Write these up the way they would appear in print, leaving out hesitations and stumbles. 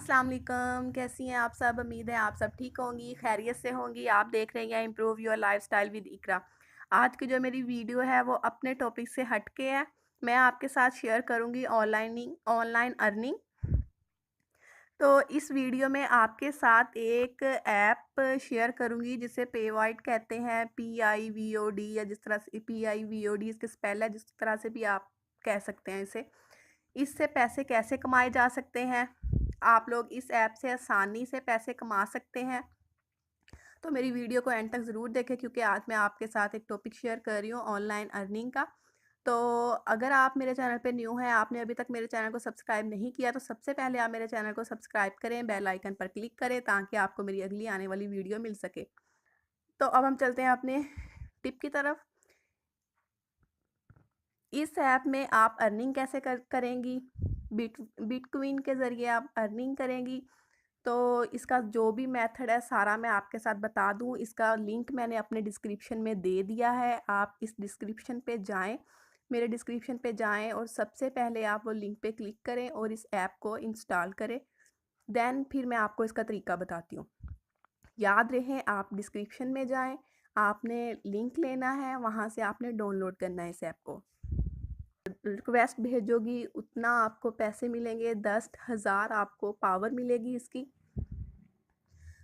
अस्सलाम वालेकुम, कैसी हैं आप सब? उम्मीद है आप सब ठीक होंगी, खैरियत से होंगी। आप देख रहे हैं इम्प्रूव योर लाइफस्टाइल विद इकरा। आज की जो मेरी वीडियो है वो अपने टॉपिक से हट के है। मैं आपके साथ शेयर करूंगी ऑनलाइन अर्निंग। तो इस वीडियो में आपके साथ एक ऐप शेयर करूंगी जिसे पेवाइट कहते हैं, PIVOD, या जिस तरह से PIVOD इसके स्पेल है, जिस तरह से भी आप कह सकते हैं इसे। इससे पैसे कैसे कमाए जा सकते हैं? आप लोग इस ऐप से आसानी से पैसे कमा सकते हैं। तो मेरी वीडियो को एंड तक ज़रूर देखें, क्योंकि आज मैं आपके साथ एक टॉपिक शेयर कर रही हूँ ऑनलाइन अर्निंग का। तो अगर आप मेरे चैनल पे न्यू हैं, आपने अभी तक मेरे चैनल को सब्सक्राइब नहीं किया, तो सबसे पहले आप मेरे चैनल को सब्सक्राइब करें, बेल आइकन पर क्लिक करें ताकि आपको मेरी अगली आने वाली वीडियो मिल सके। तो अब हम चलते हैं अपने टिप की तरफ। इस ऐप में आप अर्निंग कैसे करेंगी? बिटकॉइन के ज़रिए आप अर्निंग करेंगी। तो इसका जो भी मेथड है सारा मैं आपके साथ बता दूँ। इसका लिंक मैंने अपने डिस्क्रिप्शन में दे दिया है। आप इस डिस्क्रिप्शन पे जाएँ, मेरे डिस्क्रिप्शन पे जाएँ और सबसे पहले आप वो लिंक पे क्लिक करें और इस ऐप को इंस्टॉल करें। देन फिर मैं आपको इसका तरीका बताती हूँ। याद रहे, आप डिस्क्रिप्शन में जाएँ, आपने लिंक लेना है, वहाँ से आपने डाउनलोड करना है इस ऐप को। रिक्वेस्ट भेजोगी उतना आपको पैसे मिलेंगे, 10,000 आपको पावर मिलेगी इसकी।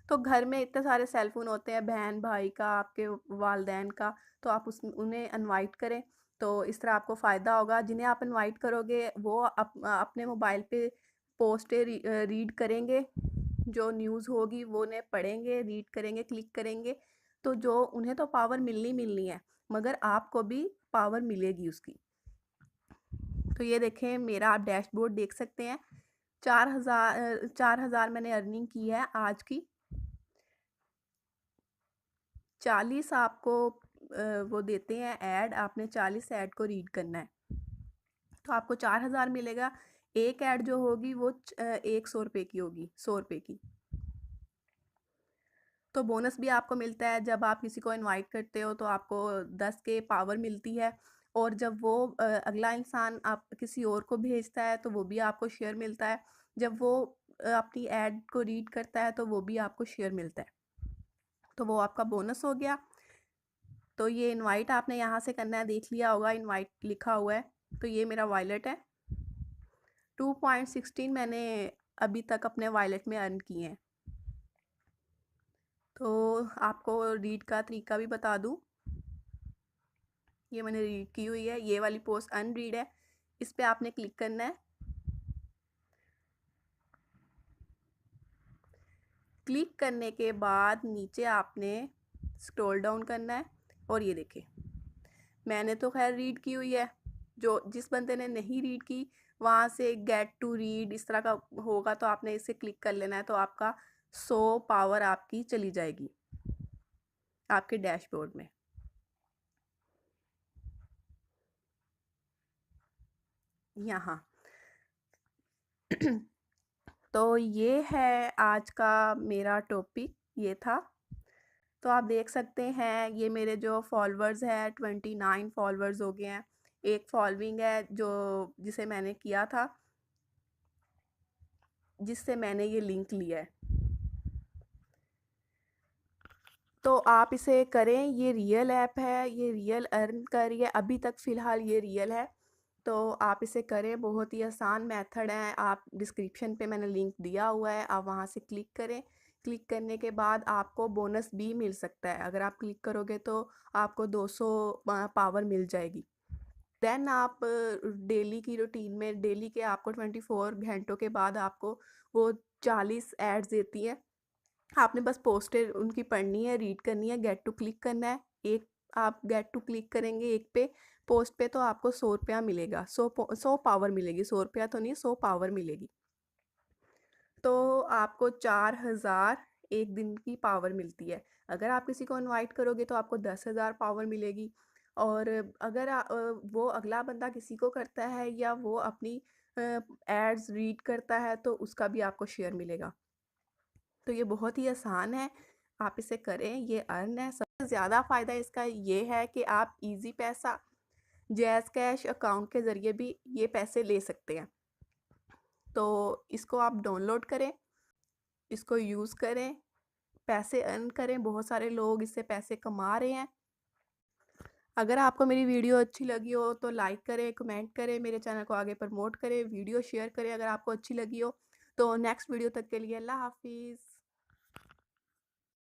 तो घर में इतने सारे सेल फ़ोन होते हैं, बहन भाई का, आपके वालदैन का, तो आप उन्हें इनवाइट करें। तो इस तरह आपको फ़ायदा होगा। जिन्हें आप इनवाइट करोगे वो अपने मोबाइल पे पोस्टें रीड करेंगे, जो न्यूज़ होगी वो उन्हें पढ़ेंगे, रीड करेंगे, क्लिक करेंगे। तो जो उन्हें तो पावर मिलनी है, मगर आपको भी पावर मिलेगी उसकी। तो ये देखें, मेरा आप डैशबोर्ड देख सकते हैं। 4,000 मैंने अर्निंग की है आज की। 40 आपको वो देते हैं ऐड, आपने 40 ऐड को रीड करना है, तो आपको 4,000 मिलेगा। एक ऐड जो होगी वो 100 रुपये की होगी, 100 रुपये की। तो बोनस भी आपको मिलता है, जब आप किसी को इनवाइट करते हो तो आपको 10 के पावर मिलती है। और जब वो अगला इंसान आप किसी और को भेजता है तो वो भी आपको शेयर मिलता है। जब वो अपनी ऐड को रीड करता है तो वो भी आपको शेयर मिलता है। तो वो आपका बोनस हो गया। तो ये इनवाइट आपने यहाँ से करना है, देख लिया होगा इनवाइट लिखा हुआ है। तो ये मेरा वॉलेट है। 2.16 मैंने अभी तक अपने वॉलेट में अर्न किए हैं। तो आपको रीड का तरीका भी बता दूँ। ये मैंने रीड की हुई है, ये वाली पोस्ट अनरीड है, इस पे आपने क्लिक करना है। क्लिक करने के बाद नीचे आपने स्क्रॉल डाउन करना है और ये देखें, मैंने तो खैर रीड की हुई है। जो जिस बंदे ने नहीं रीड की, वहाँ से गेट टू रीड इस तरह का होगा, तो आपने इसे क्लिक कर लेना है। तो आपका 100 पावर आपकी चली जाएगी आपके डैशबोर्ड में। यहाँ तो ये है आज का मेरा टॉपिक, ये था। तो आप देख सकते हैं ये मेरे जो फॉलोअर्स हैं, 29 फॉलोअर्स हो गए हैं। एक फॉलोइंग है जो जिसे मैंने किया था, जिससे मैंने ये लिंक लिया है। तो आप इसे करें, ये रियल ऐप है, ये रियल अर्न कर रही है, अभी तक फ़िलहाल ये रियल है। तो आप इसे करें, बहुत ही आसान मेथड है। आप डिस्क्रिप्शन पे मैंने लिंक दिया हुआ है, आप वहाँ से क्लिक करें। क्लिक करने के बाद आपको बोनस भी मिल सकता है। अगर आप क्लिक करोगे तो आपको 200 पावर मिल जाएगी। देन आप डेली की रूटीन में, डेली के आपको 24 घंटों के बाद आपको वो 40 एड्स देती है। आपने बस पोस्टें उनकी पढ़नी है, रीड करनी है, गेट टू क्लिक करना है। एक आप गेट टू क्लिक करेंगे एक पे, पोस्ट पे, तो आपको 100 रुपया मिलेगा। 100 पावर मिलेगी, 100 रुपया तो नहीं, 100 पावर मिलेगी। तो आपको 4,000 एक दिन की पावर मिलती है। अगर आप किसी को इनवाइट करोगे तो आपको 10,000 पावर मिलेगी। और अगर वो अगला बंदा किसी को करता है या वो अपनी एड्स रीड करता है तो उसका भी आपको शेयर मिलेगा। तो ये बहुत ही आसान है, आप इसे करें, ये अर्न है। सबसे ज़्यादा फ़ायदा इसका ये है कि आप इजी पैसा जैज़ कैश अकाउंट के ज़रिए भी ये पैसे ले सकते हैं। तो इसको आप डाउनलोड करें, इसको यूज़ करें, पैसे अर्न करें, बहुत सारे लोग इससे पैसे कमा रहे हैं। अगर आपको मेरी वीडियो अच्छी लगी हो तो लाइक करें, कमेंट करें, मेरे चैनल को आगे प्रमोट करें, वीडियो शेयर करें अगर आपको अच्छी लगी हो। तो नेक्स्ट वीडियो तक के लिए अल्लाह हाफ़िज़।